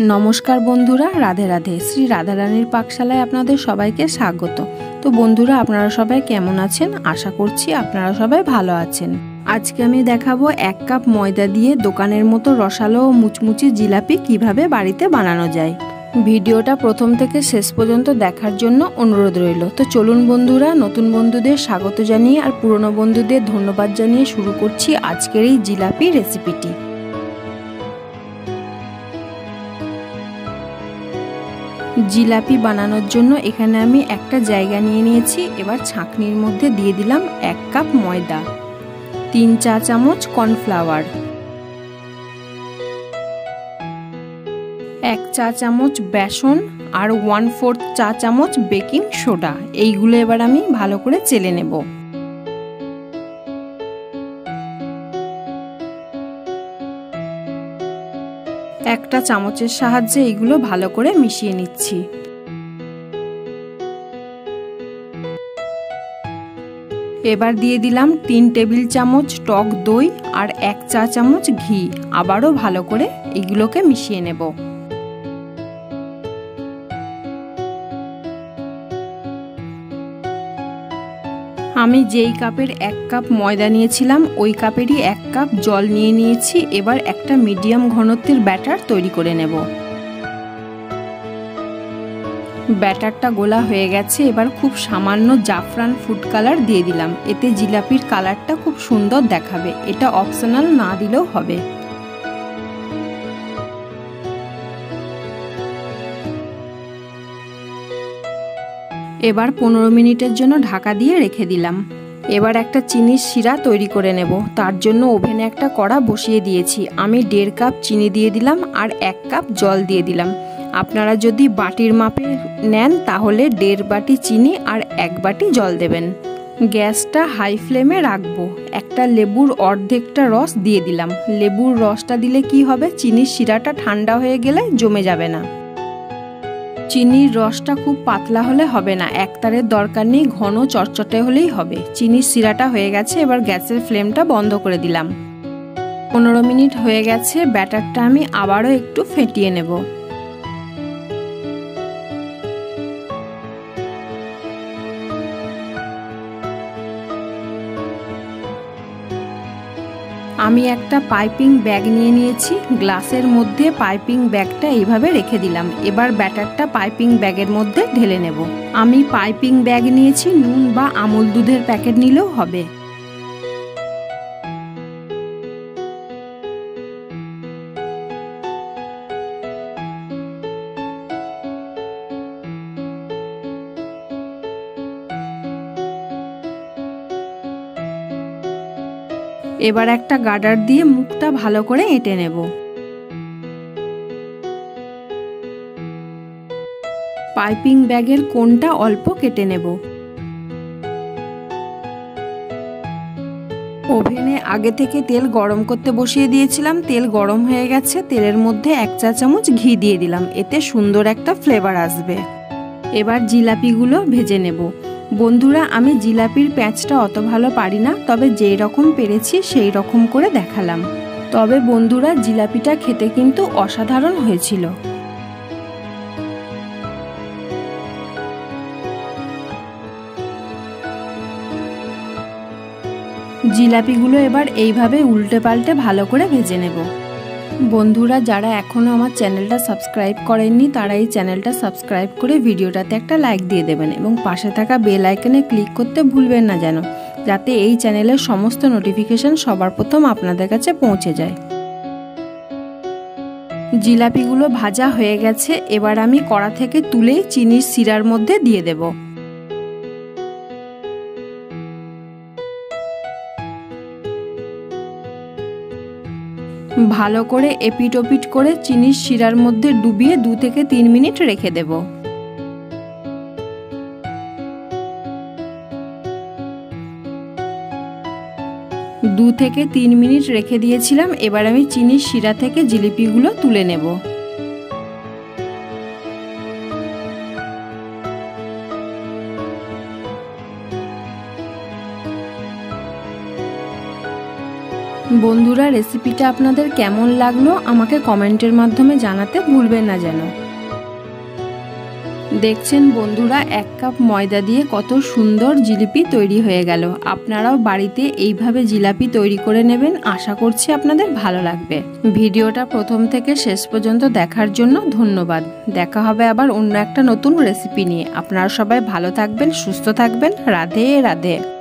नमस्कार बंधुरा राधे राधे श्री राधा रानीर पाकशालाय आपनादेर सबाइके स्वागत। तो बंधुरा आपनारा सबाई केमन आछेन? आशा करछि आपनारा सबाई भालो आछेन। आजके आमि देखाबो 1 काप मयदा दिए दोकानेर मतो रसालो ओ मुचमुचे जिलापि किभाबे बाड़ीते बानानो जाय। ভিডিওটা প্রথম থেকে শেষ পর্যন্ত দেখার জন্য অনুরোধ রইল। তো চলুন বন্ধুরা, নতুন বন্ধুদের স্বাগত জানিয়ে আর পুরনো বন্ধুদের ধন্যবাদ জানিয়ে শুরু করছি আজকের এই জিলাপি রেসিপিটি। জিলাপি বানানোর জন্য এখানে আমি একটা জায়গা নিয়ে নিয়েছি। এবার ছাঁকনির মধ্যে দিয়ে দিলাম 1 কাপ ময়দা, 3 চা চামচ কর্নফ্লাওয়ার, 1 চা চামচ বেসন আর 1/4 চা চামচ বেকিং সোডা। এইগুলো এবার আমি ভালো করে চেলে নেব। একটা চামচের সাহায্যে এইগুলো ভালো করে মিশিয়ে নিচ্ছি। এবার দিয়ে দিলাম 3 টেবিল চামচ টক দই আর 1 চা চামচ ঘি। আবারও ভালো করে এইগুলোকে মিশিয়ে নেব। আমি যেই কাপের 1 কাপ ময়দা নিয়েছিলাম ওই কাপেরই 1 কাপ জল নিয়ে নিয়েছি। এবার একটা মিডিয়াম ঘনত্বের ব্যাটার তৈরি করে নেব। ব্যাটারটা গোলা হয়ে গেছে। এবার খুব সামান্য জাফরান ফুড কালার দিয়ে দিলাম। এতে জিলাপির কালারটা খুব সুন্দর দেখাবে। এটা অপশনাল, না দিলেও হবে। এবার 15 মিনিটের জন্য ঢাকা দিয়ে রেখে দিলাম। এবার একটা চিনির শিরা তৈরি করে নেব। তার জন্য ওভেনে একটা কড়া বসিয়ে দিয়েছি। আমি 1.5 কাপ চিনি দিয়ে দিলাম আর 1 কাপ জল দিয়ে দিলাম। আপনারা যদি বাটির মাপে নেন তাহলে 1.5 বাটি চিনি আর 1 বাটি জল দেবেন। গ্যাসটা হাই ফ্লেমে রাখবো। একটা লেবুর অর্ধেকটা রস দিয়ে দিলাম। লেবুর রসটা দিলে কি হবে, চিনির শিরাটা ঠান্ডা হয়ে গেলে জমে যাবে না। চিনির রসটা খুব পাতলা হলে হবে না, একতারের দরকার নেই, ঘন চটচটে হলেই হবে। চিনির শিরাটা হয়ে গেছে। এবার গ্যাসের ফ্লেমটা বন্ধ করে দিলাম। 15 মিনিট হয়ে গেছে। ব্যাটারটা আমি আবারও একটু ফেটিয়ে নেব। আমি একটা পাইপিং ব্যাগ নিয়ে নিয়েছি। গ্লাসের মধ্যে পাইপিং ব্যাগটা এইভাবে রেখে দিলাম। এবার ব্যাটারটা পাইপিং ব্যাগের মধ্যে ঢেলে নেব। আমি পাইপিং ব্যাগ নিয়েছি, নুন বা আমুল দুধের প্যাকেট নিলেও হবে। এবার একটা গার্ডার দিয়ে মুখটা ভালো করে এঁটে নেব। পাইপিং ব্যাগের কোণটা অল্প কেটে নেব। ওভেনে আগে থেকে তেল গরম করতে বসিয়ে দিয়েছিলাম। তেল গরম হয়ে গেছে। তেলের মধ্যে 1 চা চামচ ঘি দিয়ে দিলাম। এতে সুন্দর একটা ফ্লেভার আসবে। এবার জিলাপিগুলো ভেজে নেব। বন্ধুরা, আমি জিলাপির প্যাঁচটা অত ভালো পারি না, তবে যেই রকম পেরেছি সেই রকম করে দেখালাম। তবে বন্ধুরা, জিলাপিটা খেতে কিন্তু অসাধারণ হয়েছিল। জিলাপিগুলো এবার এইভাবে উল্টে পাল্টে ভালো করে ভেজে নেব। বন্ধুরা, যারা এখনও আমার চ্যানেলটা সাবস্ক্রাইব করেননি তারা এই চ্যানেলটা সাবস্ক্রাইব করে ভিডিওটাতে একটা লাইক দিয়ে দেবেন এবং পাশে থাকা বেল আইকনে ক্লিক করতে ভুলবেন না যেন, যাতে এই চ্যানেলের সমস্ত নোটিফিকেশন সবার প্রথম আপনাদের কাছে পৌঁছে যায়। জিলাপিগুলো ভাজা হয়ে গেছে। এবার আমি কড়া থেকে তুলে চিনির শিরার মধ্যে দিয়ে দেব। ভালো করে এপিট ওপিট করে চিনির শিরার মধ্যে ডুবিয়ে 2 থেকে 3 মিনিট রেখে দেব। 2 থেকে 3 মিনিট রেখে দিয়েছিলাম। এবার আমি চিনির শিরা থেকে জিলিপিগুলো তুলে নেব। 2 বন্ধুরা, রেসিপিটা আপনাদের কেমন লাগলো আমাকে কমেন্টের মাধ্যমে জানাতে ভুলবেন না যেন। দেখছেন বন্ধুরা, 1 কাপ ময়দা দিয়ে কত সুন্দর জিলিপি তৈরি হয়ে গেল। আপনারাও বাড়িতে এইভাবে জিলাপি তৈরি করে নেবেন, আশা করছি আপনাদের ভালো লাগবে। ভিডিওটা প্রথম থেকে শেষ পর্যন্ত দেখার জন্য ধন্যবাদ। দেখা হবে আবার অন্য একটা নতুন রেসিপি নিয়ে। আপনারা সবাই ভালো থাকবেন, সুস্থ থাকবেন। রাধে রাধে।